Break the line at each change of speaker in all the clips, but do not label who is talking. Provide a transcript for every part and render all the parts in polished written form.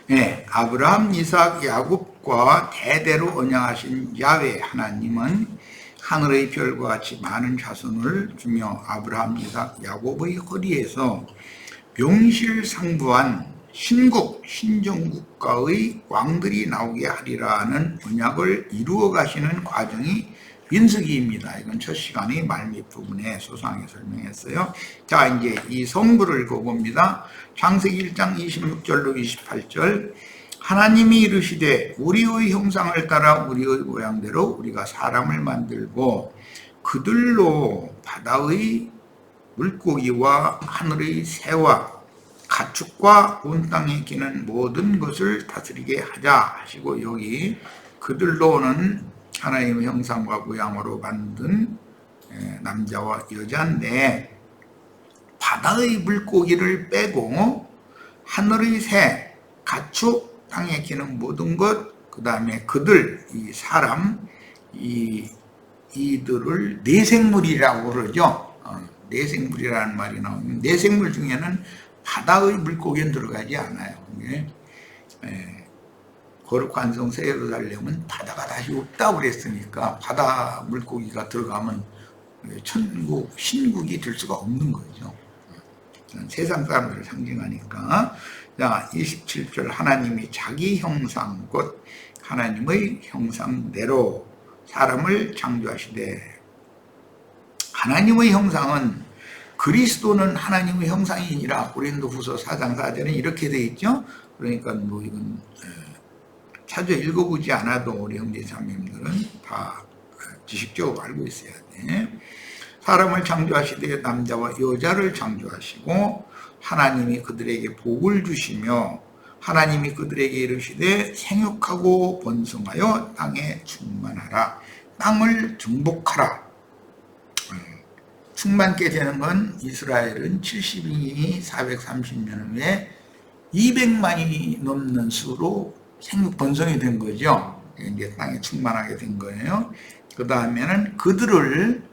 예, 아브라함, 이삭, 야곱과 대대로 언약하신 야훼 하나님은 하늘의 별과 같이 많은 자손을 주며 아브라함, 이삭, 야곱의 허리에서 명실상부한 신정국가의 왕들이 나오게 하리라는 언약을 이루어 가시는 과정이 민수기입니다. 이건 첫 시간의 말밑 부분에 소상하게 설명했어요. 자, 이제 이 성부를 읽어봅니다. 창세기 1장 26절로 28절. 하나님이 이르시되 우리의 형상을 따라 우리의 모양대로 우리가 사람을 만들고 그들로 바다의 물고기와 하늘의 새와 가축과 온 땅에 기는 모든 것을 다스리게 하자 하시고, 여기 그들로는 하나님의 형상과 모양으로 만든 남자와 여자인데, 바다의 물고기를 빼고 하늘의 새, 가축, 땅에 기는 모든 것, 그 다음에 그들, 이 사람, 이들을 내생물이라고 그러죠. 내생물이라는 말이 나오는데, 내생물 중에는 바다의 물고기는 들어가지 않아요. 거룩한 성 새 예루살렘은 바다가 다시 없다고 그랬으니까 바다 물고기가 들어가면 천국, 신국이 될 수가 없는 거죠. 세상 사람들을 상징하니까. 자, 27절. 하나님이 자기 형상 곧 하나님의 형상대로 사람을 창조하시되, 하나님의 형상은 그리스도는 하나님의 형상이니라. 고린도후서 4장 4절은 이렇게 돼 있죠. 그러니까 뭐 이건 찾아 읽어보지 않아도 우리 형제 자매님들은 다 지식적으로 알고 있어야 돼. 사람을 창조하시되 남자와 여자를 창조하시고 하나님이 그들에게 복을 주시며 하나님이 그들에게 이르시되 생육하고 번성하여 땅에 충만하라. 땅을 정복하라. 충만케 되는 건 이스라엘은 70인이 430년 후에 200만이 넘는 수로 생육 번성이 된 거죠. 이제 땅에 충만하게 된 거예요. 그 다음에는 그들을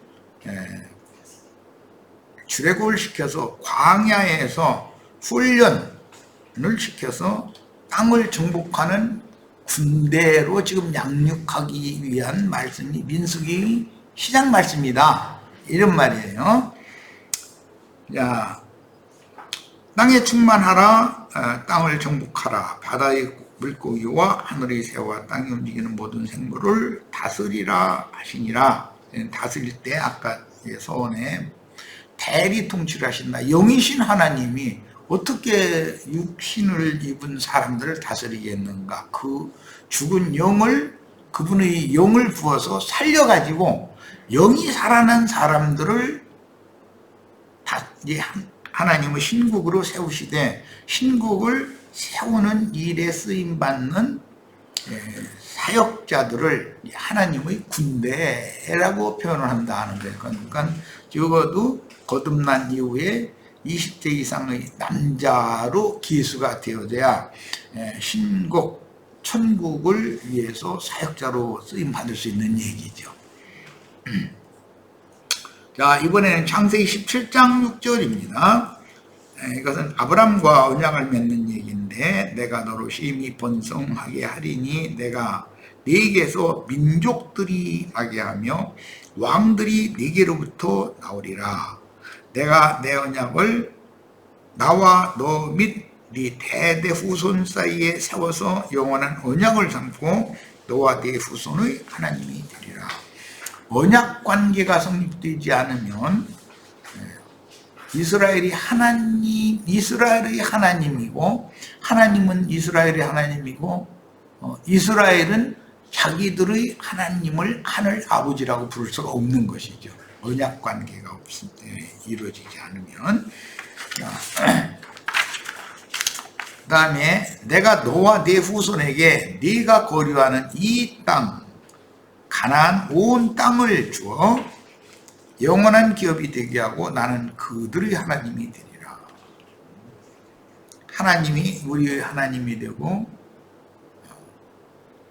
출애굽을 시켜서 광야에서 훈련을 시켜서 땅을 정복하는 군대로 지금 양육하기 위한 말씀이 민수기 시작 말씀이다. 이런 말이에요. 자, 땅에 충만하라, 땅을 정복하라, 바다의 물고기와 하늘의 새와 땅에 움직이는 모든 생물을 다스리라 하시니라. 다스릴 때 아까 서원에 대리 통치를 하신다. 영이신 하나님이 어떻게 육신을 입은 사람들을 다스리겠는가. 그 죽은 영을, 그분의 영을 부어서 살려가지고 영이 살아난 사람들을 하나님의 신국으로 세우시되, 신국을 세우는 일에 쓰임받는 사역자들을 하나님의 군대라고 표현을 한다 하는 거예요. 그러니까 적어도 거듭난 이후에 20대 이상의 남자로 기수가 되어져야 신국, 천국을 위해서 사역자로 쓰임받을 수 있는 얘기죠. 자, 이번에는 창세기 17장 6절입니다. 이것은 아브람과 언약을 맺는 얘기인데, 내가 너로 심히 번성하게 하리니 내가 네게서 민족들이 나게 하며 왕들이 네게로부터 나오리라. 내가 내 언약을 나와 너 및 네 대대 후손 사이에 세워서 영원한 언약을 삼고 너와 네 후손의 하나님이 되리라. 언약 관계가 성립되지 않으면 이스라엘의 하나님이고 하나님은 이스라엘의 하나님이고 이스라엘은 자기들의 하나님을 하늘 아버지라고 부를 수가 없는 것이죠. 언약 관계가 없을 때 이루어지지 않으면. 그 다음에 내가 너와 네 후손에게 네가 거류하는 이 땅 가나안 온 땅을 주어 영원한 기업이 되게 하고 나는 그들의 하나님이 되리라. 하나님이 우리의 하나님이 되고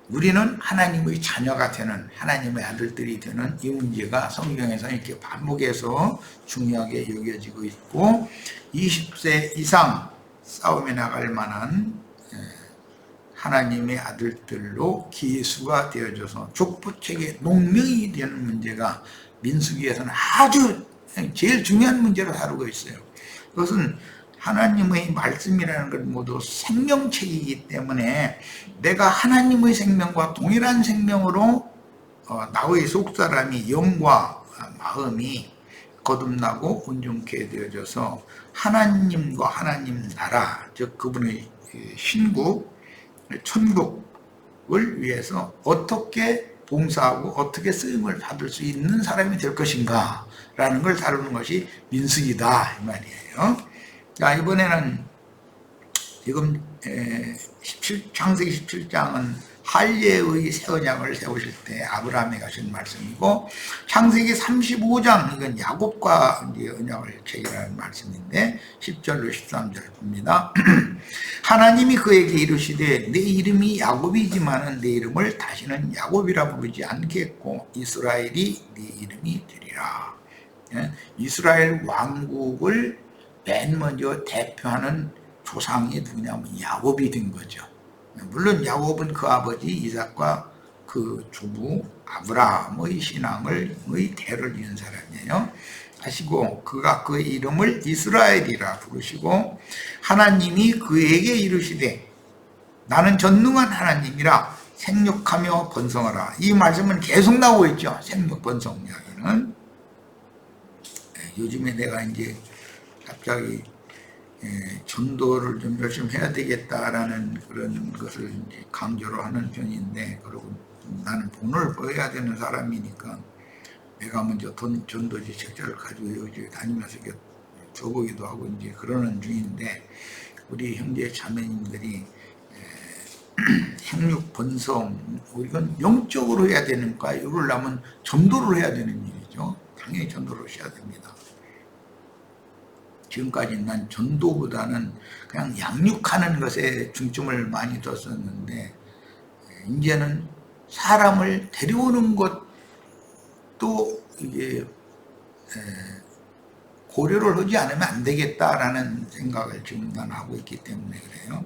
우리는 하나님의 자녀가 되는, 하나님의 아들들이 되는 이 문제가 성경에서 이렇게 반복해서 중요하게 여겨지고 있고, 20세 이상 싸움에 나갈 만한 하나님의 아들들로 기수가 되어져서 족보책의 농명이 되는 문제가 민수기에서는 아주 제일 중요한 문제로 다루고 있어요. 그것은 하나님의 말씀이라는 것 모두 생명책이기 때문에 내가 하나님의 생명과 동일한 생명으로 나의 속사람이 영과 마음이 거듭나고 온전케 되어져서 하나님과 하나님 나라, 즉 그분의 신국, 천국을 위해서 어떻게 봉사하고 어떻게 쓰임을 받을 수 있는 사람이 될 것인가 라는 걸 다루는 것이 민수기다 이 말이에요. 자, 이번에는 지금 창세기 17장은 할례의 새 언약을 세우실 때 아브라함에 가신 말씀이고, 창세기 35장 이건 야곱과 이제 언약을 체결하는 말씀인데 10절로 13절 봅니다. 하나님이 그에게 이르시되 내 이름이 야곱이지만은 내 이름을 다시는 야곱이라 부르지 않겠고 이스라엘이 네 이름이 되리라. 이스라엘 왕국을 맨 먼저 대표하는 조상이 누구냐면 야곱이 된 거죠. 물론 야곱은 그 아버지 이삭과 그 주부 아브라함의 신앙의 대를 이은 사람이에요. 하시고 그가 그의 이름을 이스라엘이라 부르시고, 하나님이 그에게 이르시되 나는 전능한 하나님이라 생육하며 번성하라. 이 말씀은 계속 나오고 있죠. 생육 번성 이야기는. 요즘에 내가 이제 갑자기 전도를 좀 열심히 해야 되겠다라는 그런 것을 이제 강조를 하는 편인데, 그리고 나는 돈을 벌어야 되는 사람이니까 내가 먼저 전도지 책자를 가지고 여기 다니면서 줘보기도 하고 이제 그러는 중인데, 우리 형제 자매님들이 생육 번성 이건 영적으로 해야 되는가, 이러려면 전도를 해야 되는 일이죠. 당연히 전도를 해야 됩니다. 지금까지 난 전도보다는 그냥 양육하는 것에 중점을 많이 뒀었는데, 이제는 사람을 데려오는 것도 이게 고려를 하지 않으면 안 되겠다라는 생각을 지금 난 하고 있기 때문에 그래요.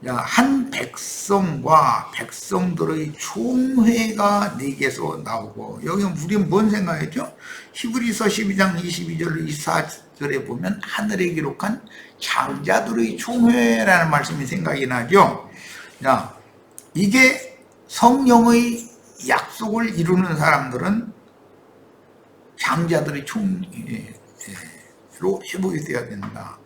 한 백성과 백성들의 총회가 4개에서 나오고, 여기 우리는 뭔 생각이죠? 히브리서 12장 22절로 24절에 보면 하늘에 기록한 장자들의 총회라는 말씀이 생각이 나죠. 이게 성령의 약속을 이루는 사람들은 장자들의 총회로 회복이 되어야 된다.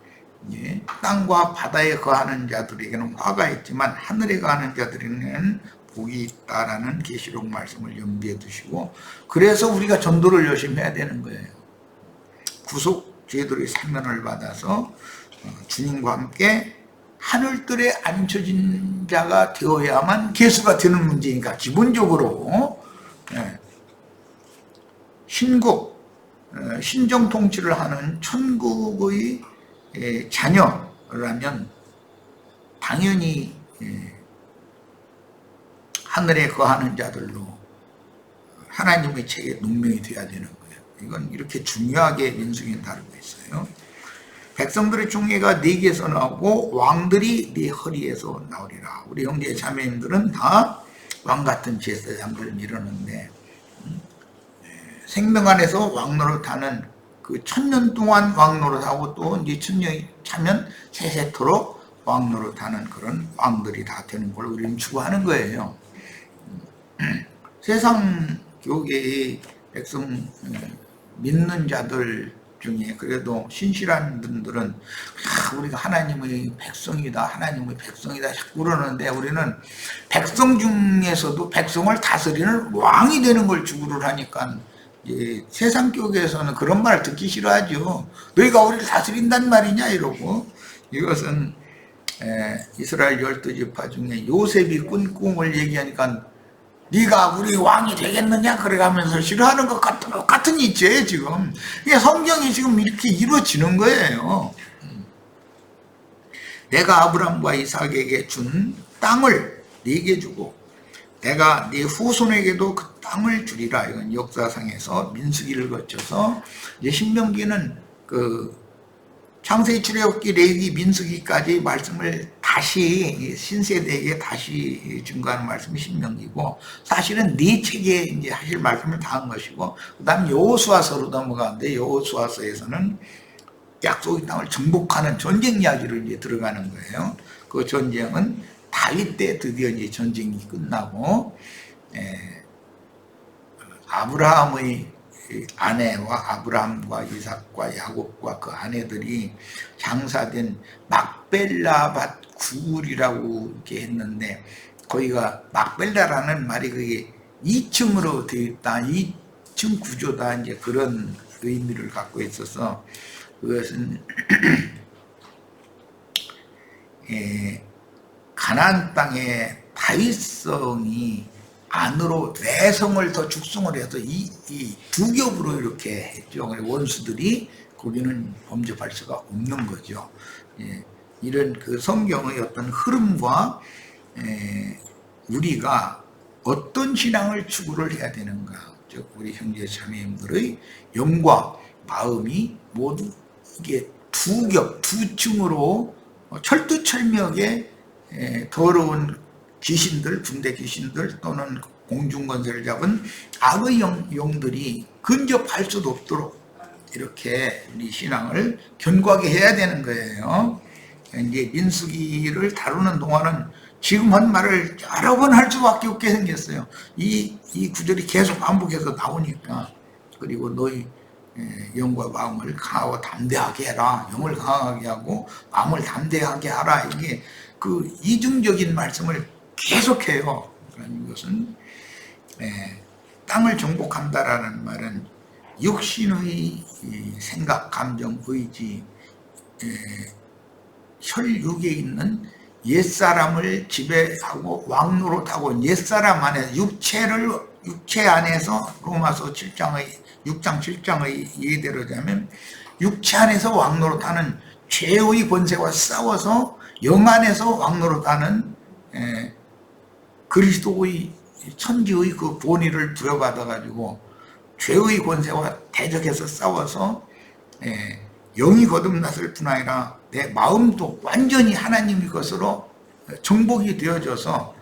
땅과 바다에 거하는 자들에게는 화가 있지만 하늘에 거하는 자들에게는 복이 있다라는 계시록 말씀을 염두에 두시고, 그래서 우리가 전도를 열심히 해야 되는 거예요. 구속 제도의 사면을 받아서 주님과 함께 하늘들에 앉혀진 자가 되어야만 계수가 되는 문제니까, 기본적으로 신국, 신정 통치를 하는 천국의 자녀라면 당연히 하늘에 거하는 자들로 하나님의 책에 농명이 되어야 되는 거예요. 이건 이렇게 중요하게 민수기는 다루고 있어요. 백성들의 총회가 4개에서 나오고 왕들이 네 허리에서 나오리라. 우리 형제 자매님들은 다 왕같은 제사장들을 이루는데, 생명 안에서 왕노릇하는 그 1000년 동안 왕노릇하고 또 이제 1000년이 차면 세세토록 왕노릇하는 그런 왕들이 다 되는 걸 우리는 추구하는 거예요. 세상 교계의 백성 믿는 자들 중에 그래도 신실한 분들은 우리가 하나님의 백성이다, 하나님의 백성이다 자꾸 그러는데, 우리는 백성 중에서도 백성을 다스리는 왕이 되는 걸 추구를 하니까 세상 교계에서는 그런 말을 듣기 싫어하죠. 너희가 우리를 다스린단 말이냐 이러고. 이것은 이스라엘 12지파 중에 요셉이 꾼 꿈을 얘기하니까 네가 우리 왕이 되겠느냐 그래가면서 싫어하는 것 같은 이치예요 지금. 이게 성경이 지금 이렇게 이루어지는 거예요. 내가 아브라함과 이삭에게 준 땅을 네게 주고 내가 네 후손에게도 그 땅을 주리라. 이건 역사상에서 민수기를 거쳐서 이제 신명기는 그 창세기, 출애굽기, 레위기, 민수기까지 말씀을 다시 신세대에게 다시 증거하는 말씀이 신명기고, 사실은 네 책에 이제 하실 말씀을 다 한 것이고, 그다음 여호수아서로 넘어가는데, 여호수아서에서는 약속의 땅을 정복하는 전쟁 이야기를 이제 들어가는 거예요. 그 전쟁은 다윗 때 드디어 이제 전쟁이 끝나고, 아브라함의 아내와 아브라함과 이삭과 야곱과 그 아내들이 장사된 막벨라 밭 구울이라고 이렇게 했는데, 거기가 막벨라라는 말이 그게 2층으로 되어 있다, 2층 구조다, 이제 그런 의미를 갖고 있어서, 그것은 가나안 땅에 다윗성이 안으로 내성을 더 축성을 해서 이 두 겹으로 이렇게 했죠. 원수들이 거기는 범접할 수가 없는 거죠. 이런 그 성경의 어떤 흐름과 우리가 어떤 신앙을 추구를 해야 되는가, 즉 우리 형제 자매님들의 영과 마음이 모두 이게 두 겹, 두 층으로 철두철미하게 더러운 귀신들, 군대 귀신들 또는 공중권세를 잡은 악의 영들이 근접할 수도 없도록 이렇게 우리 신앙을 견고하게 해야 되는 거예요. 이제 민수기를 다루는 동안은 지금 한 말을 여러 번 할 수밖에 없게 생겼어요. 이 구절이 계속 반복해서 나오니까. 그리고 너희 영과 마음을 강하고 담대하게 해라. 영을 강하게 하고 마음을 담대하게 하라. 이게 그 이중적인 말씀을 계속해요. 이것은 땅을 정복한다라는 말은 육신의 생각, 감정, 의지, 혈육에 있는 옛사람을 지배하고 왕노릇하고 옛사람 안에 육체 안에서 로마서 6장 7장의 예대로 자면 육체 안에서 왕노릇하는 죄의 권세와 싸워서 영 안에서 왕노릇하는 그리스도의 천지의 그 본의를 부여받아 가지고 죄의 권세와 대적해서 싸워서 영이 거듭났을 뿐 아니라 내 마음도 완전히 하나님의 것으로 정복이 되어져서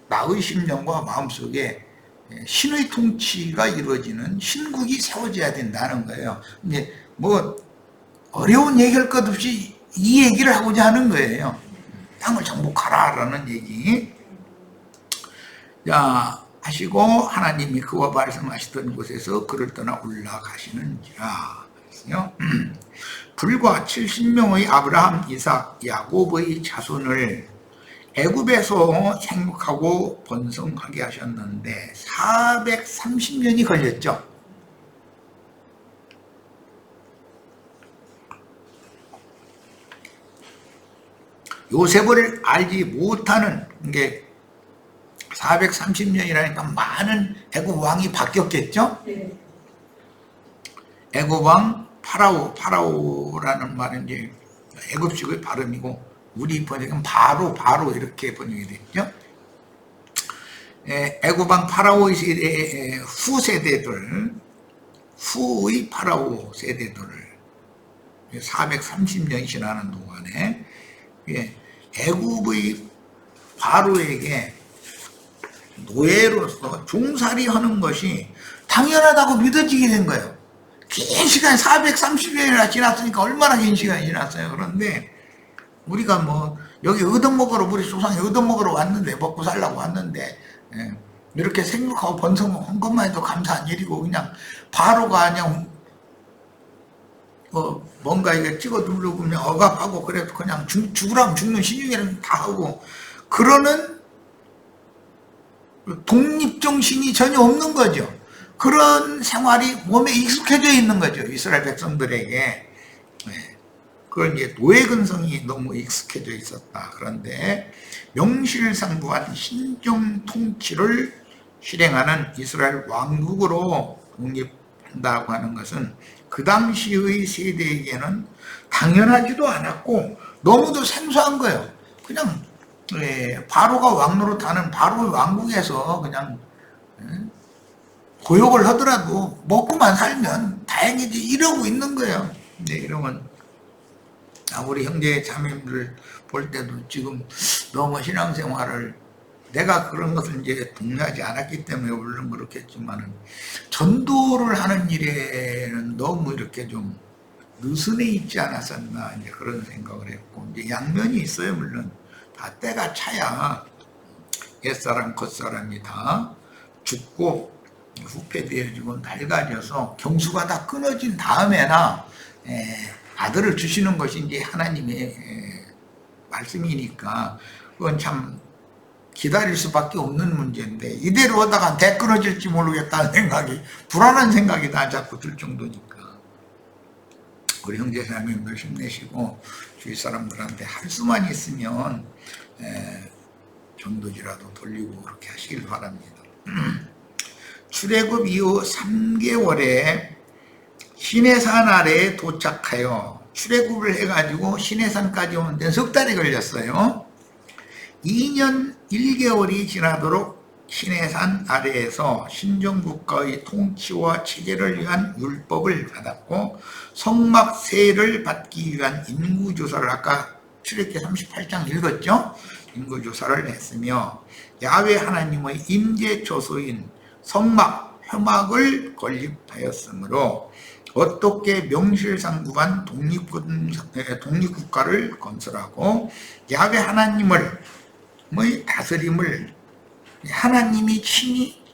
나의 심령과 마음속에 신의 통치가 이루어지는 신국이 세워져야 된다는 거예요. 이제 뭐 어려운 얘기할 것 없이 이 얘기를 하고자 하는 거예요. 땅을 정복하라라는 얘기. 자, 하시고 하나님이 그와 말씀하시던 곳에서 그를 떠나 올라가시는지라. 그랬어요. 불과 70명의 아브라함, 이삭, 야곱의 자손을 애굽에서 생육하고 번성하게 하셨는데 430년이 걸렸죠. 요셉을 알지 못하는 게 430년이라니까 많은 애굽 왕이 바뀌었겠죠. 애굽 왕 파라오라는 말은 이제 애굽식의 발음이고 우리 번역은 바로 이렇게 번역이 됐죠. 애굽 왕 파라오의 세대 후세대들, 후의 파라오 세대들을 430년이 지나는 동안에 애굽의 바로에게 노예로서 종살이 하는 것이 당연하다고 믿어지게 된 거예요. 긴 시간 430년이나 지났으니까 얼마나 긴 시간이 지났어요. 그런데 우리가 뭐 여기 얻어먹으러 우리 조상이 얻어먹으러 왔는데 먹고 살라고 왔는데 이렇게 생육하고 번성한 것만 해도 감사한 일이고 그냥 바로가 그냥 뭔가 이게 찍어 누르고 그냥 억압하고 그래도 그냥 죽으라면 죽는 신용이라는 다 하고 그러는 독립정신이 전혀 없는 거죠. 그런 생활이 몸에 익숙해져 있는 거죠. 이스라엘 백성들에게. 그건 이제 노예 근성이 너무 익숙해져 있었다. 그런데 명실상부한 신정 통치를 실행하는 이스라엘 왕국으로 독립한다고 하는 것은 그 당시의 세대에게는 당연하지도 않았고 너무도 생소한 거예요. 그냥 바로가 왕노릇하는 바로의 왕국에서 그냥 고욕을 하더라도 먹고만 살면 다행이지 이러고 있는 거예요. 근데 이러면 우리 형제 자매들 볼 때도 지금 너무 신앙생활을, 내가 그런 것을 이제 동의하지 않았기 때문에 물론 그렇겠지만은, 전도를 하는 일에는 너무 이렇게 좀 느슨해 있지 않았었나, 이제 그런 생각을 했고, 이제 양면이 있어요. 물론 다 때가 차야 옛사람 겉사람이 다 죽고 후패되어지고 낡아져서 경수가 다 끊어진 다음에나 아들을 주시는 것이 이제 하나님의 말씀이니까, 그건 참 기다릴 수밖에 없는 문제인데, 이대로 하다가 대 끊어질지 모르겠다는 생각이, 불안한 생각이 다 자꾸 들 정도니까, 우리 형제자매님들 힘내시고 주위 사람들한테 할 수만 있으면 전도지라도 돌리고 그렇게 하시길 바랍니다. 출애굽 이후 3개월에 시내산 아래에 도착하여, 출애굽을 해가지고 시내산까지 오는 데는 석 달이 걸렸어요. 2년 1개월이 지나도록 시내산 아래에서 신정국가의 통치와 체제를 위한 율법을 받았고, 성막세를 받기 위한 인구조사를, 아까 출애굽기 38장 읽었죠? 인구조사를 했으며, 야훼 하나님의 임재초소인 성막, 회막을 건립하였으므로 어떻게 명실상부한 독립국가를 건설하고, 야훼 하나님의 다스림을, 하나님이 친히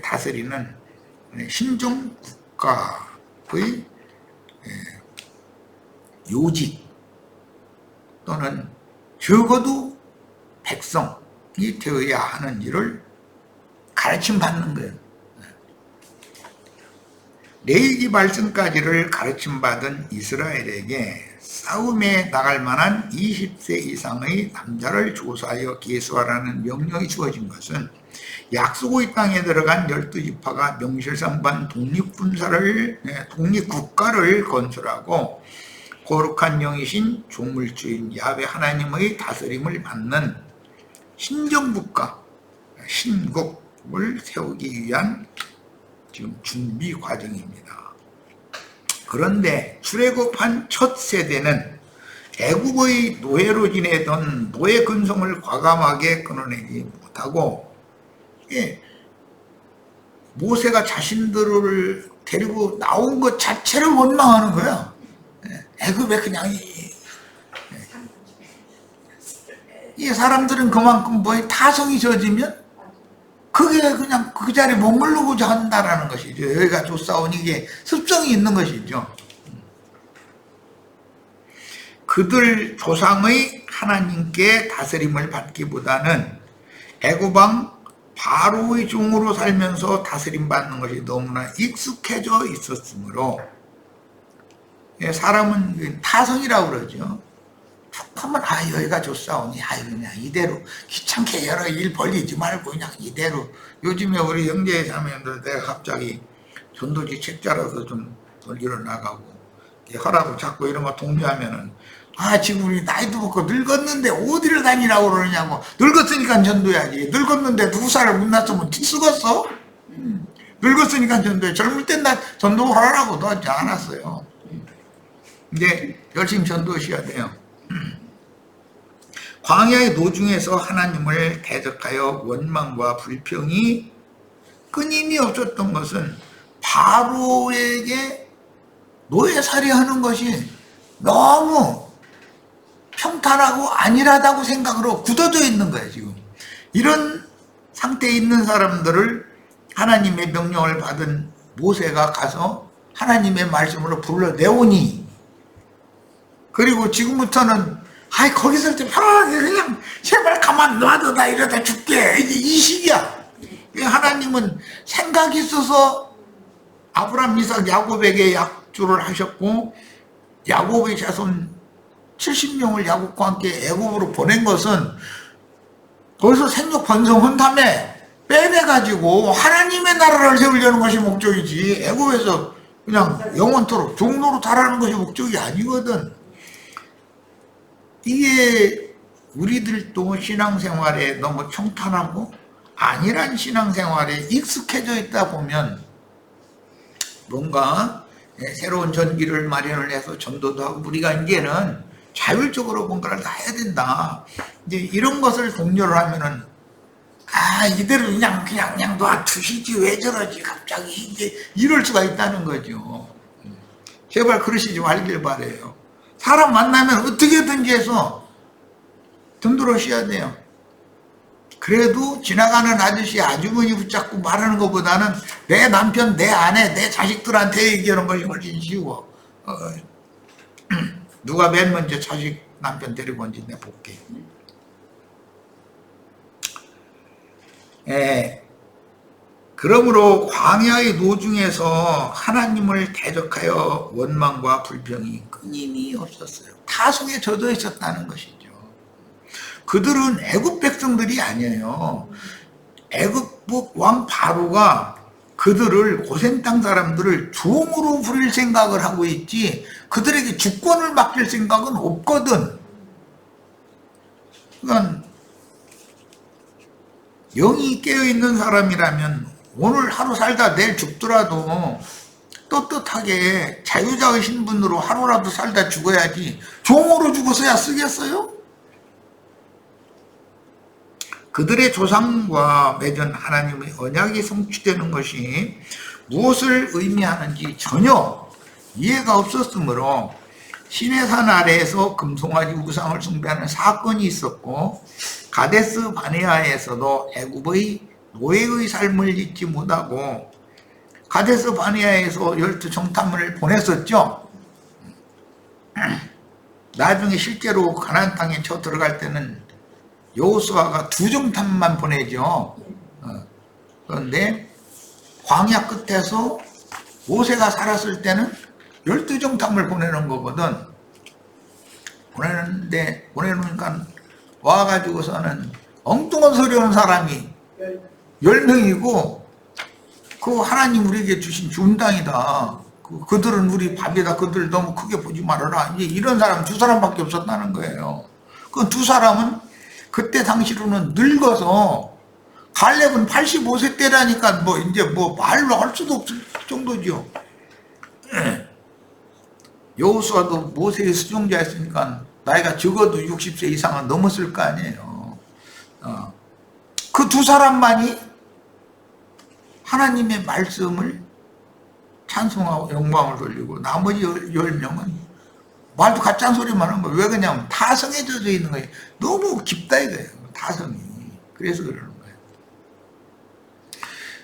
다스리는 신정국가의 요직 또는 적어도 백성이 되어야 하는 일을 가르침 받는 거예요. 레위기 말씀까지를 가르침 받은 이스라엘에게 싸움에 나갈 만한 20세 이상의 남자를 조사하여 계수하라는 명령이 주어진 것은, 약속의 땅에 들어간 12지파가 명실상부한 독립국가를 건설하고 거룩한 영이신 조물주인 야훼 하나님의 다스림을 받는 신정국가, 신국을 세우기 위한 지금 준비 과정입니다. 그런데 출애굽한 첫 세대는 애굽의 노예로 지내던 노예 근성을 과감하게 끊어내지 못하고, 모세가 자신들을 데리고 나온 것 자체를 원망하는 거야. 애굽에 그냥 이 사람들은 그만큼 타성이 젖으면 그게 그냥 그 자리에 머무르고자 한다라는 것이죠. 여기가 조사온 이게 습성이 있는 것이죠. 그들 조상의 하나님께 다스림을 받기보다는 애굽왕 바로의 종으로 살면서 다스림 받는 것이 너무나 익숙해져 있었으므로, 사람은 타성이라고 그러죠. 하면 여기가 좋사오니 그냥 이대로 귀찮게 여러 일 벌리지 말고 그냥 이대로. 요즘에 우리 형제 자매들 내가 갑자기 전도지 책자라서 좀 돌리러 나가고 하라고 자꾸 이런 거 동료하면은, 지금 우리 나이도 먹고 늙었는데 어디를 다니라고 그러냐고. 늙었으니까 전도해야지. 늙었는데 두 살을 못 낳았으면 썩었어? 늙었으니까 전도해. 젊을 땐 나 전도하라고도 하지 않았어요. 근데 열심히 전도하셔야 돼요. 광야의 노중에서 하나님을 대적하여 원망과 불평이 끊임이 없었던 것은, 바로에게 노예살이하는 것이 너무 평탄하고 안일하다고 생각으로 굳어져 있는 거예요. 지금 이런 상태에 있는 사람들을 하나님의 명령을 받은 모세가 가서 하나님의 말씀으로 불러내오니, 그리고 지금부터는 거기서 좀 편하게 그냥 제발 가만 놔둬, 나 이러다 죽게, 이제 이 시기야. 하나님은 생각이 있어서 아브라함, 이삭, 야곱에게 약조를 하셨고, 야곱의 자손 70명을 야곱과 함께 애굽으로 보낸 것은 거기서 생육 번성한 다음에 빼내가지고 하나님의 나라를 세우려는 것이 목적이지, 애굽에서 그냥 영원토록 종로로 달하는 것이 목적이 아니거든. 이게 우리들도 신앙생활에 너무 평탄하고 안일한 신앙생활에 익숙해져 있다 보면, 뭔가 새로운 전기를 마련을 해서 전도도 하고, 우리가 이제는 자율적으로 뭔가를 다 해야 된다. 이제 이런 것을 독려를 하면은 이대로 그냥 놔두시지 왜 저러지 갑자기 이제 이럴 수가 있다는 거죠. 제발 그러시지 말길 바래요. 사람 만나면 어떻게든지 해서 든들어셔야 돼요. 그래도 지나가는 아저씨 아주머니 붙잡고 말하는 것보다는 내 남편, 내 아내, 내 자식들한테 얘기하는 것이 훨씬 쉬워. 누가 맨 먼저 자식 남편 데리고 온지 내가 볼게. 그러므로 광야의 노중에서 하나님을 대적하여 원망과 불평이 끊임이 없었어요. 타성에 젖어 있었다는 것이죠. 그들은 애굽 백성들이 아니에요. 애굽 왕 바로가 그들을 고센 땅 사람들을 종으로 부릴 생각을 하고 있지 그들에게 주권을 맡길 생각은 없거든. 그러니까 영이 깨어있는 사람이라면 오늘 하루 살다 내일 죽더라도 떳떳하게 자유자의 신분으로 하루라도 살다 죽어야지 종으로 죽어서야 쓰겠어요? 그들의 조상과 맺은 하나님의 언약이 성취되는 것이 무엇을 의미하는지 전혀 이해가 없었으므로 시내산 아래에서 금송아지 우상을 숭배하는 사건이 있었고 가데스 바네아에서도 애굽의 노예의 삶을 잊지 못하고 가데스 바네아에서 12정탐을 보냈었죠. 나중에 실제로 가나안 땅에 쳐 들어갈 때는 여호수아가 2정탐만 보내죠. 그런데 광야 끝에서 모세가 살았을 때는 12정탐을 보내는 거거든. 보내놓으니까 와가지고서는 엉뚱한 소리 하는 사람이 10명이고 그 하나님 우리에게 주신 준땅이다. 그들은 우리 밥이다. 그들 너무 크게 보지 말아라. 이제 이런 사람 2사람밖에 없었다는 거예요. 그 2사람은 그때 당시로는 늙어서 갈렙은 85세 때라니까 이제 말로 할 수도 없을 정도죠. 여호수아도 모세의 수종자였으니까 나이가 적어도 60세 이상은 넘었을 거 아니에요. 그 2사람만이 하나님의 말씀을 찬송하고 영광을 돌리고 나머지 10명은 말도 가짜 소리만 하는 거예요. 왜 그러냐면 타성에 젖어 있는 거예요. 너무 깊다 이거예요. 타성이. 그래서 그러는 거예요.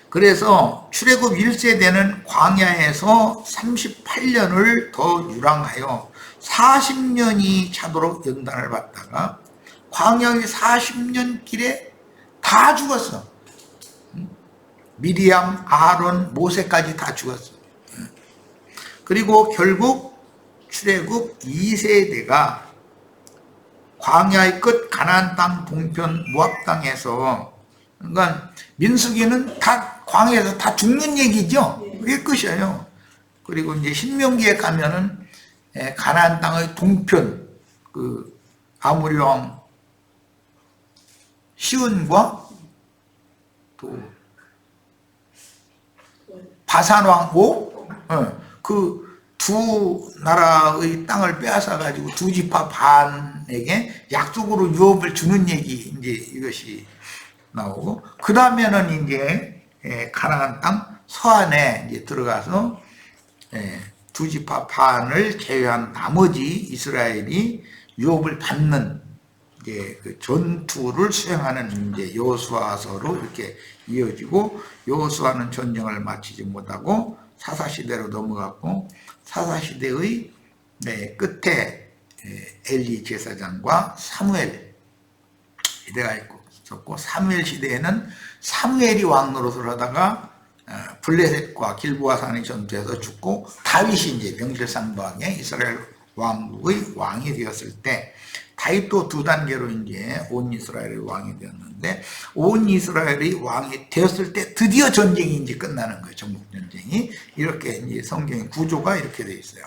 그래서 출애굽 1세대는 광야에서 38년을 더 유랑하여 40년이 차도록 연단을 받다가 광야의 40년 길에 다 죽었어. 미리암, 아론, 모세까지 다 죽었어. 그리고 결국 출애굽 2세대가 광야의 끝 가나안 땅 동편 모압 땅에서 그러니까 민수기는 다 광야에서 다 죽는 얘기죠. 그게 끝이에요. 그리고 이제 신명기에 가면은 가나안 땅의 동편 그 아모리 왕 시온과 또 바산 왕 오 그 두 나라의 땅을 빼앗아 가지고 두 지파 반에게 약속으로 유업을 주는 얘기 이제 이것이 나오고 그 다음에는 이제 가나안 땅 서안에 이제 들어가서 두 지파 반을 제외한 나머지 이스라엘이 유업을 받는 이제 그 전투를 수행하는 이제 여호수아서로 이렇게 이어지고 여호수아는 전쟁을 마치지 못하고 사사시대로 넘어갔고 사사시대의 끝에 엘리 제사장과 사무엘 시대가 있었고 사무엘 시대에는 사무엘이 왕 노릇을 하다가 블레셋과 길보아 산의 전투에서 죽고 다윗이 이제 명실상부하게 이스라엘 왕국의 왕이 되었을 때 다윗도 2단계로 이제 온 이스라엘의 왕이 되었는데 온 이스라엘의 왕이 되었을 때 드디어 전쟁이 이제 끝나는 거예요. 전국 전쟁이 이렇게 이제 성경의 구조가 이렇게 되어 있어요.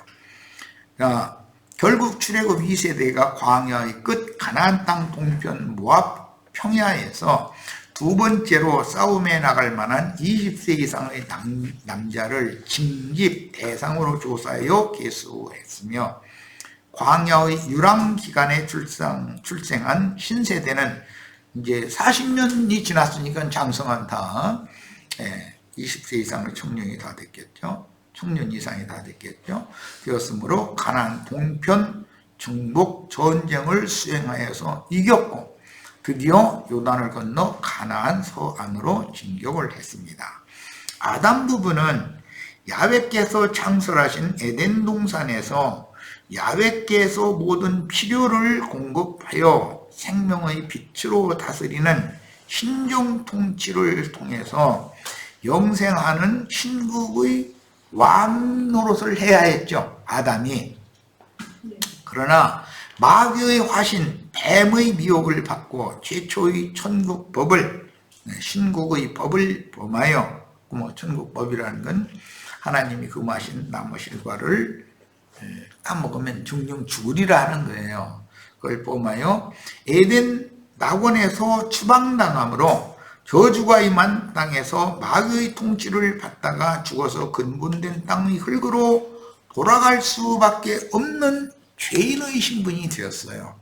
결국 출애굽 2세대가 광야의 끝 가나안 땅 동편 모압 평야에서 두 번째로 싸움에 나갈 만한 20세 이상의 남자를 징집 대상으로 조사하여 계수했으며 광야의 유랑 기간에 출생한 신세대는 이제 40년이 지났으니까 장성한다. 20세 이상의 청년이 다 됐겠죠. 청년 이상이 다 됐겠죠. 되었으므로 가나안 동편 정복 전쟁을 수행하여서 이겼고 드디어 요단을 건너 가나안 서안으로 진격을 했습니다. 아담 부부는 야훼께서 창설하신 에덴 동산에서 야훼께서 모든 필요를 공급하여 생명의 빛으로 다스리는 신종 통치를 통해서 영생하는 신국의 왕 노릇을 해야 했죠. 아담이. 그러나 마귀의 화신 뱀의 미혹을 받고 최초의 천국법을 신국의 법을 범하여, 천국법이라는 건 하나님이 금하신 나무 실과를 따먹으면 정령 죽으리라 하는 거예요. 그걸 범하여 에덴 낙원에서 추방당함으로 저주가 임한 땅에서 마귀의 통치를 받다가 죽어서 근본된 땅의 흙으로 돌아갈 수밖에 없는 죄인의 신분이 되었어요.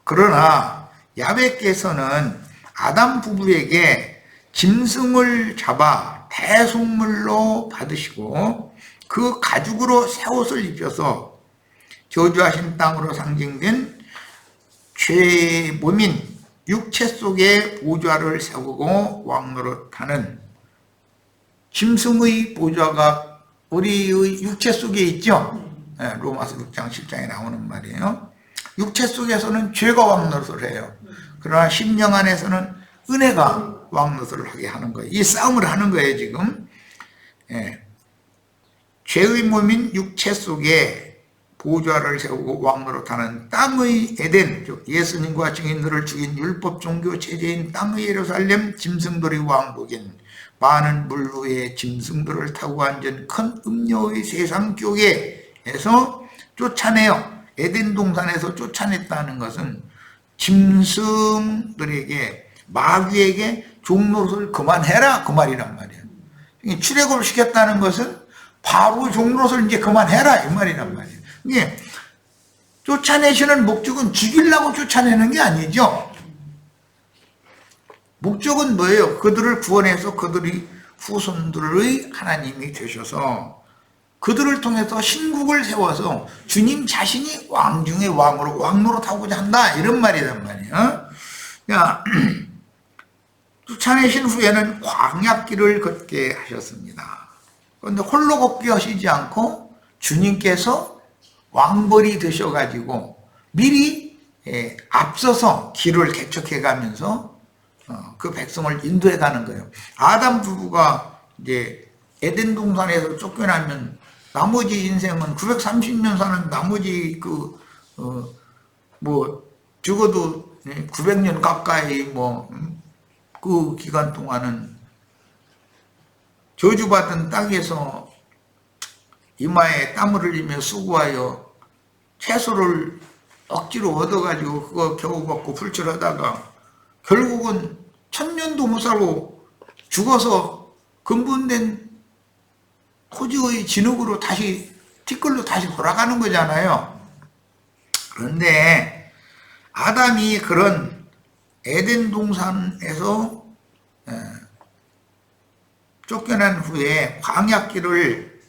그러나 야훼께서는 아담 부부에게 짐승을 잡아 대속물로 받으시고 그 가죽으로 새 옷을 입혀서 저주하신 땅으로 상징된 죄의 몸인 육체 속에 보좌를 세우고 왕노릇하는 짐승의 보좌가 우리의 육체 속에 있죠. 로마서 6장 10장에 나오는 말이에요. 육체 속에서는 죄가 왕노릇을 해요. 그러나 심령 안에서는 은혜가 왕노릇을 하게 하는 거예요. 이 싸움을 하는 거예요 지금. 죄의 몸인 육체 속에 보좌를 세우고 왕노릇하는 땅의 에덴, 즉 예수님과 증인들을 죽인 율법 종교 체제인 땅의 예루살렘, 짐승들의 왕국인 많은 물 위에 짐승들을 타고 앉은 큰 음녀의 세상 교계에서 쫓아내요. 에덴 동산에서 쫓아냈다는 것은 짐승들에게, 마귀에게 종노릇을 그만해라 그 말이란 말이에요. 출애굽을 시켰다는 것은 바로 종노릇을 이제 그만해라 이 말이란 말이에요. 이게 쫓아내시는 목적은 죽이려고 쫓아내는 게 아니죠. 목적은 뭐예요? 그들을 구원해서 그들의 후손들의 하나님이 되셔서 그들을 통해서 신국을 세워서 주님 자신이 왕 중의 왕으로 왕노릇하고자 한다 이런 말이란 말이에요. 그러니까 쫓아내신 후에는 광야길을 걷게 하셨습니다. 그런데 홀로 걷게 하시지 않고 주님께서 왕벌이 되셔가지고 미리 앞서서 길을 개척해 가면서 그 백성을 인도해 가는 거예요. 아담 부부가 이제 에덴 동산에서 쫓겨나면 나머지 인생은 930년 사는 나머지 적어도 900년 가까이 그 기간 동안은 저주받은 땅에서 이마에 땀을 흘리며 수고하여 채소를 억지로 얻어가지고 그거 겨우 먹고 불출하다가 결국은 1000년도 못 살고 죽어서 근본된 토지의 진흙으로 다시 티끌로 다시 돌아가는 거잖아요. 그런데 아담이 그런 에덴 동산에서 쫓겨난 후에 광야길을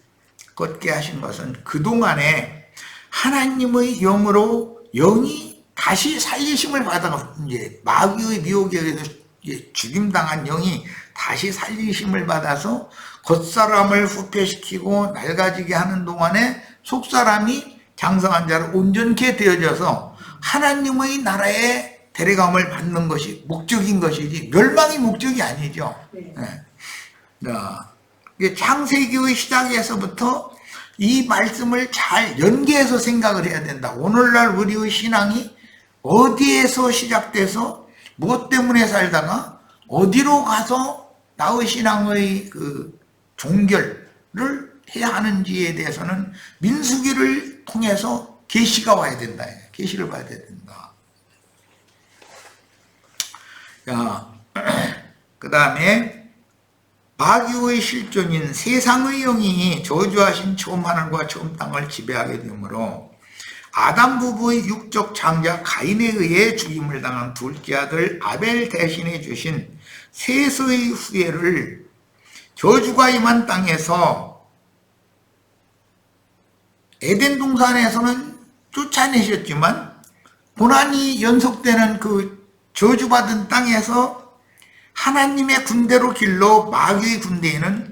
걷게 하신 것은 그동안에 하나님의 영으로 영이 다시 살리심을 받아서 이제 마귀의 미혹에 의해서 죽임당한 영이 다시 살리심을 받아서 겉사람을 후퇴시키고 낡아지게 하는 동안에 속사람이 장성한 자로 온전케 되어져서 하나님의 나라에 데려감을 받는 것이 목적인 것이지 멸망이 목적이 아니죠. 창세기의 시작에서부터 이 말씀을 잘 연계해서 생각을 해야 된다. 오늘날 우리의 신앙이 어디에서 시작돼서 무엇 때문에 살다가 어디로 가서 나의 신앙의 그 종결을 해야 하는지에 대해서는 민수기를 통해서 계시가 와야 된다. 계시를 받아야 된다. 그 다음에 마귀의 실존인 세상의 영이 저주하신 처음 하늘과 처음 땅을 지배하게 되므로 아담 부부의 육적 장자 가인에 의해 죽임을 당한 둘째 아들 아벨 대신해 주신 셋의 후예를 저주가 임한 땅에서 에덴 동산에서는 쫓아내셨지만 고난이 연속되는 그 저주받은 땅에서 하나님의 군대로 길러 마귀의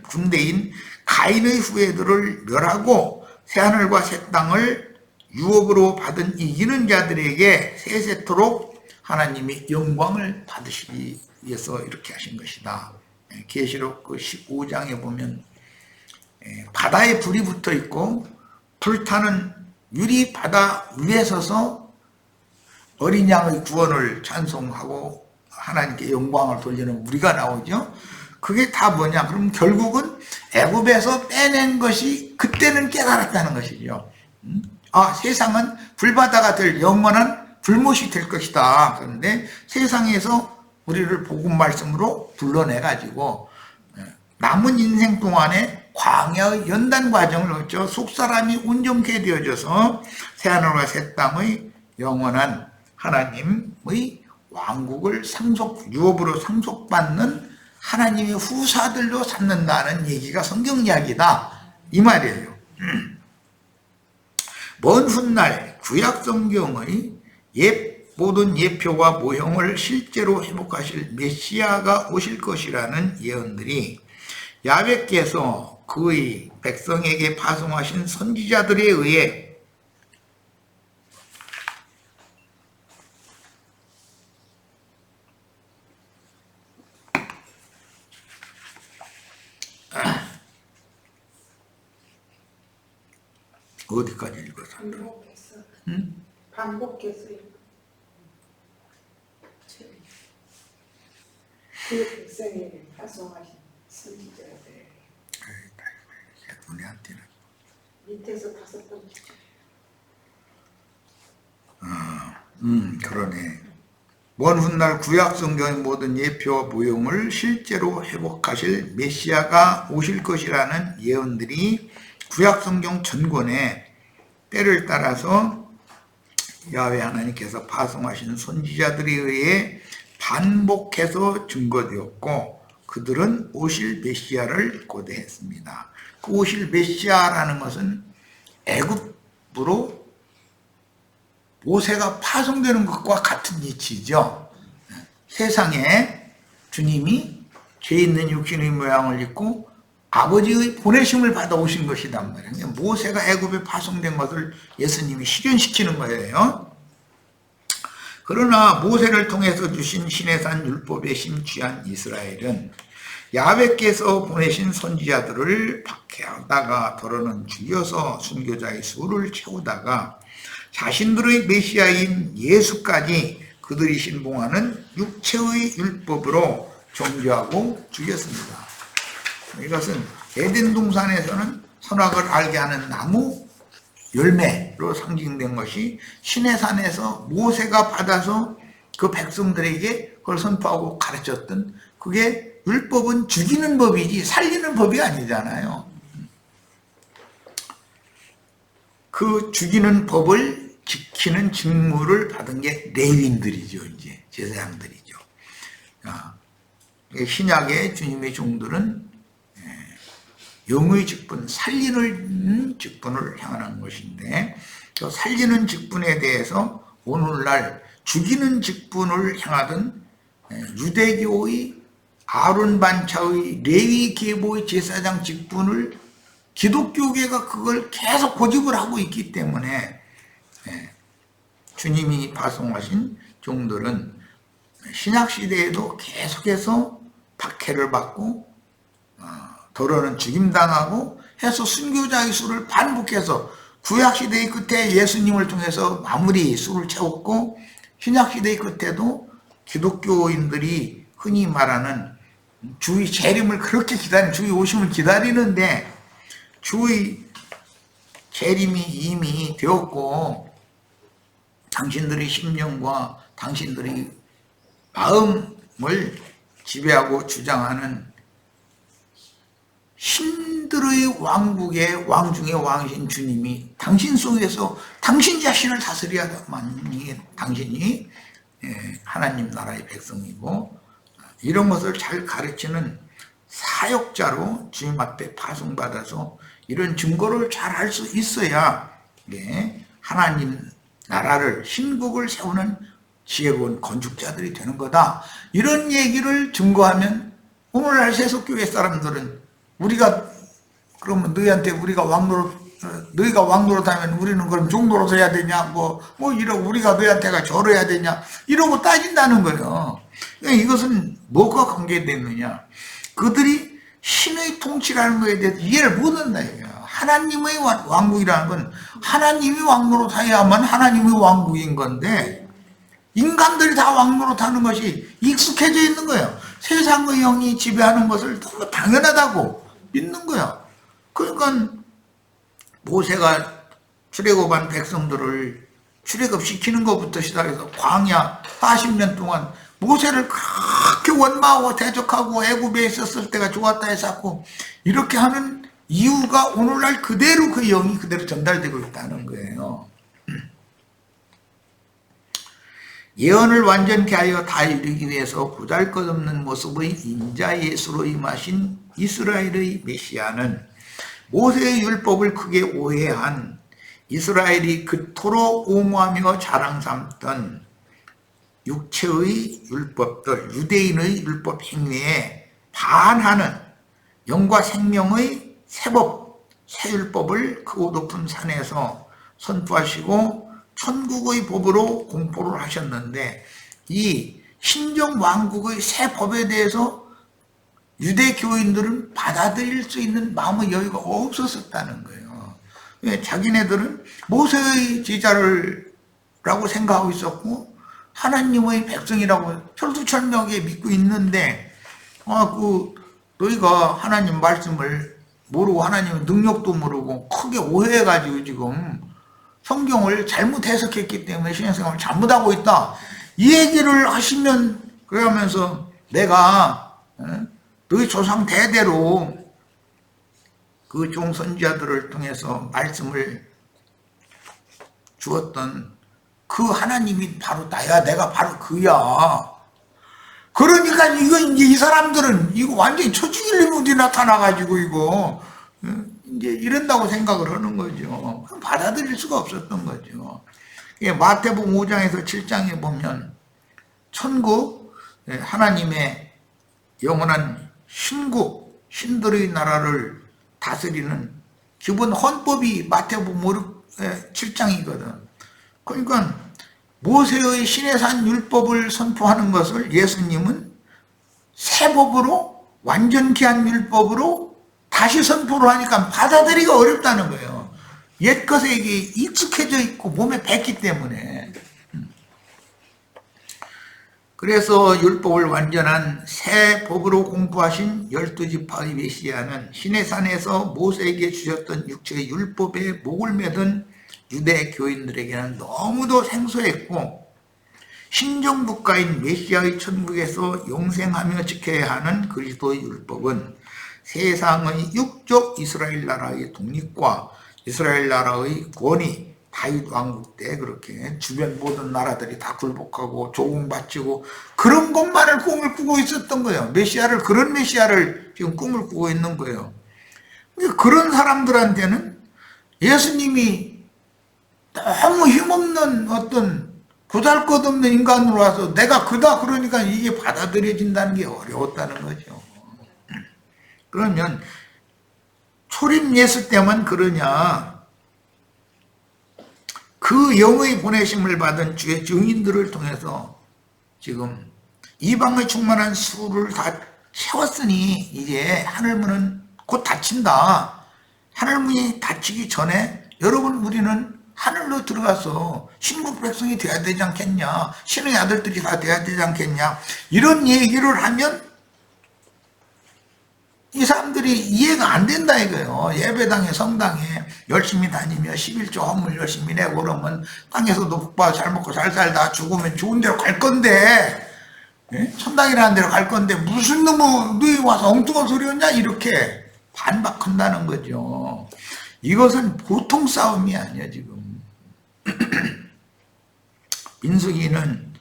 군대인 가인의 후예들을 멸하고 새하늘과 새 땅을 유업으로 받은 이기는 자들에게 세세토록 하나님이 영광을 받으시기 위해서 이렇게 하신 것이다. 계시록 그 15장에 보면 바다에 불이 붙어 있고 불타는 유리 바다 위에 서서 어린 양의 구원을 찬송하고 하나님께 영광을 돌리는 무리가 나오죠. 그게 다 뭐냐? 그럼 결국은 애굽에서 빼낸 것이 그때는 깨달았다는 것이죠. 세상은 불바다가 될 영원한 불못이 될 것이다. 그런데 세상에서 우리를 복음 말씀으로 불러내가지고 남은 인생 동안에 광야의 연단 과정을 거쳐 속사람이 온전케 되어져서 새하늘과 새 땅의 영원한 하나님의 왕국을 유업으로 상속받는 하나님의 후사들로 삼는다는 얘기가 성경 이야기다 이 말이에요. 먼 훗날 구약 성경의 모든 예표와 모형을 실제로 회복하실 메시아가 오실 것이라는 예언들이 야훼께서 그의 백성에게 파송하신 선지자들에 의해 어디까지 읽었어?
반복해서.
응?
반복해서 그 백성에게 파송하신 선지자들
눈에 안 띄네.
밑에서 5번
그러네. 먼 훗날 구약 성경의 모든 예표와 모형을 실제로 회복하실 메시아가 오실 것이라는 예언들이 구약 성경 전권에 때를 따라서 야훼 하나님께서 파송하신 선지자들에 의해 반복해서 증거되었고 그들은 오실 메시아를 고대했습니다. 그 오실 메시아라는 것은 애굽으로 모세가 파송되는 것과 같은 이치죠. 세상에 주님이 죄 있는 육신의 모양을 입고 아버지의 보내심을 받아 오신 것이단 말이에요. 모세가 애굽에 파송된 것을 예수님이 실현시키는 거예요. 그러나 모세를 통해서 주신 시내산 율법에 심취한 이스라엘은 야훼께서 보내신 선지자들을 박해하다가 더러는 죽여서 순교자의 수를 채우다가 자신들의 메시아인 예수까지 그들이 신봉하는 육체의 율법으로 정죄하고 죽였습니다. 이것은 에덴 동산에서는 선악을 알게 하는 나무 열매로 상징된 것이 시내산에서 모세가 받아서 그 백성들에게 그걸 선포하고 가르쳤던 그게 율법은 죽이는 법이지 살리는 법이 아니잖아요. 그 죽이는 법을 지키는 직무를 받은 게 레위인들이죠. 이제 제사장들이죠. 신약의 주님의 종들은 영의 직분, 살리는 직분을 향하는 것인데 그 살리는 직분에 대해서 오늘날 죽이는 직분을 향하던 유대교의 아론 반차의 레위 계보의 제사장 직분을 기독교계가 그걸 계속 고집을 하고 있기 때문에 주님이 파송하신 종들은 신약시대에도 계속해서 박해를 받고 더러는 죽임당하고 해서 순교자의 수를 반복해서 구약시대의 끝에 예수님을 통해서 마무리 수를 채웠고 신약시대의 끝에도 기독교인들이 흔히 말하는 주의 재림을 그렇게 기다리는 주의 오심을 기다리는데 주의 재림이 이미 되었고 당신들의 심령과 당신들의 마음을 지배하고 주장하는 신들의 왕국의 왕 중의 왕이신 주님이 당신 속에서 당신 자신을 다스려야만 당신이 하나님 나라의 백성이고, 이런 것을 잘 가르치는 사역자로 주님 앞에 파송받아서 이런 증거를 잘 할 수 있어야 하나님 나라를, 신국을 세우는 지혜로운 건축자들이 되는 거다. 이런 얘기를 증거하면 오늘날 세속교회 사람들은, 우리가 그러면 너희한테 우리가 너희가 왕노릇 하면 우리는 그럼 종노릇 해야 되냐, 뭐 이러고 우리가 너희한테가 절해야 되냐, 이러고 따진다는 거예요. 이것은 뭐가 관계되느냐, 그들이 신의 통치라는 것에 대해서 이해를 못한다 이거야. 하나님의 왕국이라는 건 하나님이 왕노릇 해야만 하나님의 왕국인 건데, 인간들이 다 왕노릇 하는 것이 익숙해져 있는 거예요. 세상의 영이 지배하는 것을 너무 당연하다고 믿는 거야. 그러니까 모세가 출애굽한 백성들을 출애굽시키는 것부터 시작해서 광야 40년 동안 모세를 그렇게 원망하고 대적하고 애굽에 있었을 때가 좋았다 해서 이렇게 하는 이유가 오늘날 그대로 그 영이 그대로 전달되고 있다는 거예요. 예언을 완전케 하여 다 이루기 위해서 보잘것없는 모습의 인자 예수로 임하신 이스라엘의 메시아는 모세의 율법을 크게 오해한 이스라엘이 그토록 옹호하며 자랑 삼던 육체의 율법들, 유대인의 율법 행위에 반하는 영과 생명의 새법, 새율법을 크고 높은 산에서 선포하시고 천국의 법으로 공포를 하셨는데, 이 신정 왕국의 새 법에 대해서 유대 교인들은 받아들일 수 있는 마음의 여유가 없었다는 거예요. 자기네들은 모세의 제자라고 생각하고 있었고 하나님의 백성이라고 철두철미하게 믿고 있는데, 너희가 하나님 말씀을 모르고 하나님의 능력도 모르고 크게 오해해가지고 지금 성경을 잘못 해석했기 때문에 신앙생활을 잘못하고 있다, 이 얘기를 하시면, 그러면서 내가 너희 조상 대대로 그 종선지자들을 통해서 말씀을 주었던 그 하나님이 바로 나야, 내가 바로 그야. 그러니까 이거 이제 이 사람들은 이거 완전히 초지일리문이 나타나가지고 이거 이제 이런다고 생각을 하는 거죠. 받아들일 수가 없었던 거죠. 마태복음 5장에서 7장에 보면 천국, 하나님의 영원한 신국, 신들의 나라를 다스리는 기본 헌법이 마태복음 7장이거든. 그러니까 모세의 시내산 율법을 선포하는 것을 예수님은 새 법으로, 완전케 한 율법으로 다시 선포를 하니까 받아들이기가 어렵다는 거예요. 옛것에 이게 익숙해져 있고 몸에 뱄기 때문에. 그래서 율법을 완전한 새 법으로 공포하신 12지파의 메시아는 시내산에서 모세에게 주셨던 육체의 율법에 목을 매던 유대 교인들에게는 너무도 생소했고, 신정국가인 메시아의 천국에서 영생하며 지켜야 하는 그리스도의 율법은 세상의 육족 이스라엘 나라의 독립과 이스라엘 나라의 구원이 다윗 왕국 때 그렇게 주변 모든 나라들이 다 굴복하고 조공바치고 그런 것만을 꿈을 꾸고 있었던 거예요. 메시아를, 그런 메시아를 지금 꿈을 꾸고 있는 거예요. 그런 사람들한테는 예수님이 너무 힘없는 어떤 보잘것없는 인간으로 와서 내가 그다 그러니까 이게 받아들여진다는 게 어려웠다는 거죠. 그러면 초림 예수 때만 그러냐? 그 영의 보내심을 받은 주의 증인들을 통해서 지금 이방의 충만한 수를 다 채웠으니 이제 하늘문은 곧 닫힌다. 하늘문이 닫히기 전에 여러분, 우리는 하늘로 들어가서 신국 백성이 돼야 되지 않겠냐, 신의 아들들이 다 돼야 되지 않겠냐, 이런 얘기를 하면 이 사람들이 이해가 안 된다 이거예요. 예배당에 성당에 열심히 다니며 11조 헌물 열심히 내고 그러면 땅에서도 복받아 잘 먹고 잘 살다 죽으면 좋은 데로 갈 건데, 천당이라는 데로 갈 건데 무슨 너희 와서 엉뚱한 소리였냐, 이렇게 반박한다는 거죠. 이것은 보통 싸움이 아니야 지금. 민수기는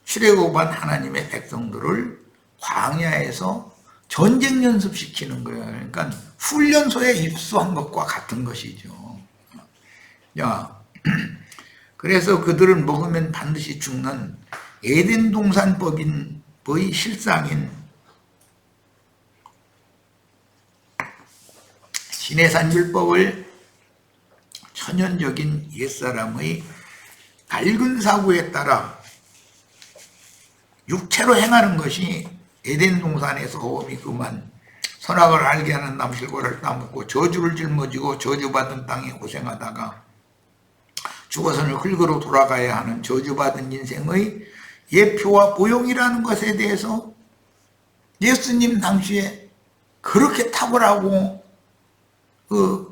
출애굽한 하나님의 백성들을 광야에서 전쟁 연습시키는 거예요. 그러니까 훈련소에 입소한 것과 같은 것이죠. 야, 그래서 그들은 먹으면 반드시 죽는 에덴 동산법의 실상인 시내산 율법을 천연적인 옛사람의 밝은 사고에 따라 육체로 행하는 것이 에덴 동산에서 어미 그만 선악을 알게 하는 나무실과를 따먹고 저주를 짊어지고 저주받은 땅에 고생하다가 죽어서는 흙으로 돌아가야 하는 저주받은 인생의 예표와 보용이라는 것에 대해서 예수님 당시에 그렇게 탁월하고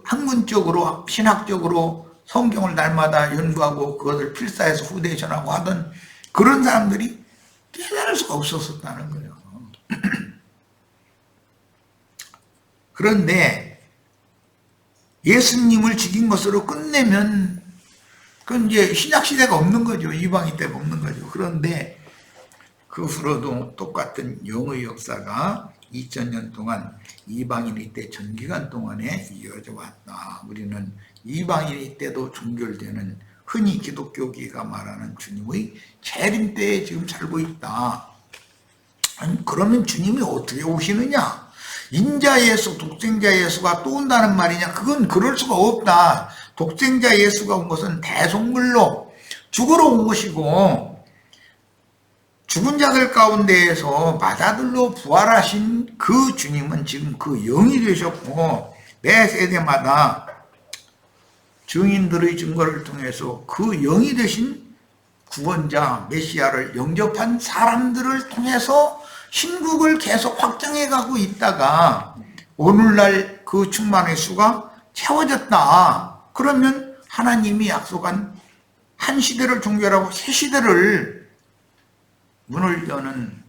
학문적으로 신학적으로 성경을 날마다 연구하고 그것을 필사해서 후대에 전하고 하던 그런 사람들이 깨달을 수가 없었다는 거예요. 그런데 예수님을 죽인 것으로 끝내면 그건 이제 신약 시대가 없는 거죠. 이방인 때가 없는 거죠. 그런데 그 후로도 똑같은 영의 역사가 2000년 동안 이방인의 때 전기간 동안에 이어져 왔다. 우리는 이방인의 때도 종결되는 흔히 기독교계가 말하는 주님의 재림 때에 지금 살고 있다. 아니, 그러면 주님이 어떻게 오시느냐? 인자 예수, 독생자 예수가 또 온다는 말이냐? 그건 그럴 수가 없다. 독생자 예수가 온 것은 대속물로 죽으러 온 것이고 죽은 자들 가운데에서 맏아들로 부활하신 그 주님은 지금 그 영이 되셨고 매 세대마다 증인들의 증거를 통해서 그 영이 되신 구원자 메시아를 영접한 사람들을 통해서 신국을 계속 확장해 가고 있다가 오늘날 그 충만의 수가 채워졌다. 그러면 하나님이 약속한 한 시대를 종결하고 새 시대를 문을 여는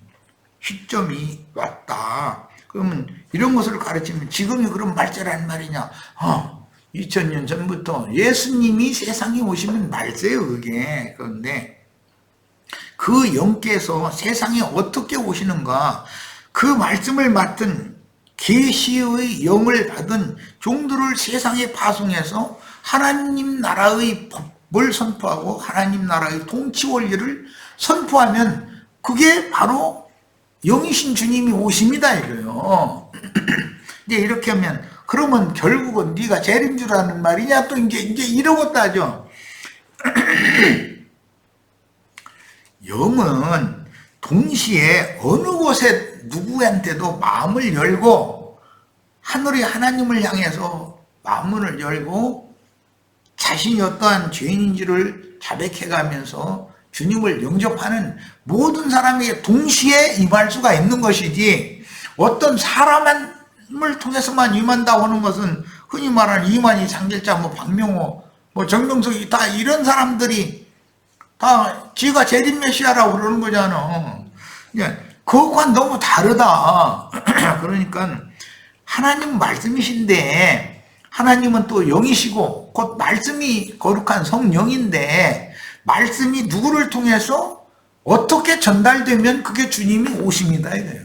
시점이 왔다. 그러면 이런 것을 가르치면 지금이 그럼 말세란 말이냐? 2000년 전부터 예수님이 세상에 오시면 말세요, 그게. 그런데 그 영께서 세상에 어떻게 오시는가? 그 말씀을 맡은 계시의 영을 받은 종들을 세상에 파송해서 하나님 나라의 법을 선포하고 하나님 나라의 통치 원리를 선포하면 그게 바로 영이신 주님이 오십니다, 이거요. 이제 이렇게 하면 그러면 결국은 네가 재림주라는 말이냐? 또 이제 이러고 따져. 영은 동시에 어느 곳에 누구한테도 마음을 열고 하늘의 하나님을 향해서 마음을 열고 자신이 어떠한 죄인인지를 자백해가면서 주님을 영접하는 모든 사람에게 동시에 임할 수가 있는 것이지 어떤 사람을 통해서만 임한다고 하는 것은 흔히 말하는 이만희, 장길자, 박명호, 정명석이 다 이런 사람들이 다 지가 재림 메시아라고 그러는 거잖아. 그것과는 너무 다르다. 그러니까 하나님 말씀이신데 하나님은 또 영이시고 곧 말씀이 거룩한 성령인데 말씀이 누구를 통해서 어떻게 전달되면 그게 주님이 오십니다. 이래요.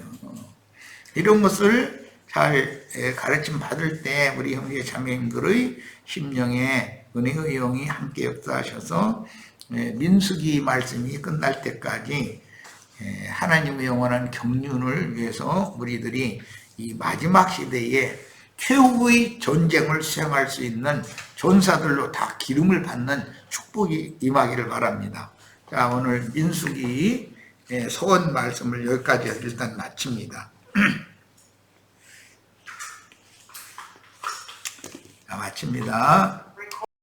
이런 것을 잘 가르침 받을 때 우리 형제 자매님들의 심령에 은혜의 영이 함께 역사하셔서 민수기 말씀이 끝날 때까지 하나님의 영원한 경륜을 위해서 우리들이 이 마지막 시대에 최후의 전쟁을 수행할 수 있는 전사들로 다 기름을 받는 축복이 임하기를 바랍니다. 자, 오늘 민수기 서원 말씀을 여기까지 일단 마칩니다. 자, 마칩니다.